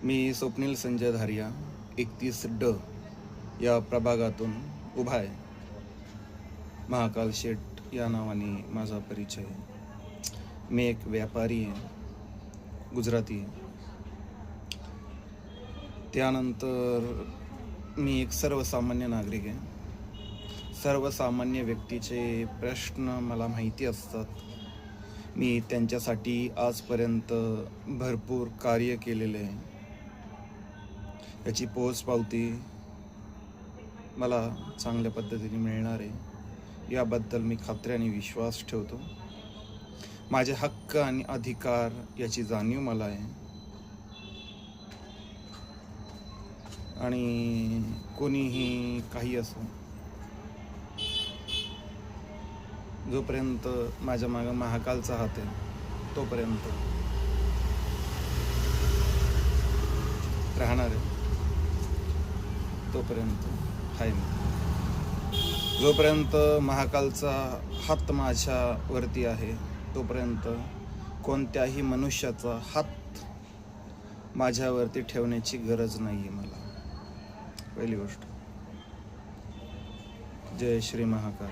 मी स्वप्नील संजय धारिया 31D या प्रभागातून उभा आहे. महाकाल शेठ या नावाने माझा परिचय आहे. मी एक व्यापारी आहे, गुजराती आहे. त्यानंतर मी एक सर्वसामान्य नागरिक आहे. सर्वसामान्य व्यक्तीचे प्रश्न मला माहिती असतात. मी त्यांच्यासाठी आजपर्यंत भरपूर कार्य केलेले आहे. याची पोचपावती मला चांगल्या पद्धतीने मिळणार आहे याबद्दल मी खात्रीने विश्वास ठेवतो. माझे हक्क आणि अधिकार याची जाणीव मला आहे. आणि कोणीही काही असो, जोपर्यंत माझ्या मागं महाकालचा हात आहे तोपर्यंत राहणार आहे. तोपर्यंत आहे मी. जोपर्यंत महाकालचा हात माझ्यावरती आहे तोपर्यंत कोणत्याही मनुष्याचा हात माझ्यावरती ठेवण्याची गरज नाही आहे मला. पहिली गोष्ट. जय श्री महाकाल.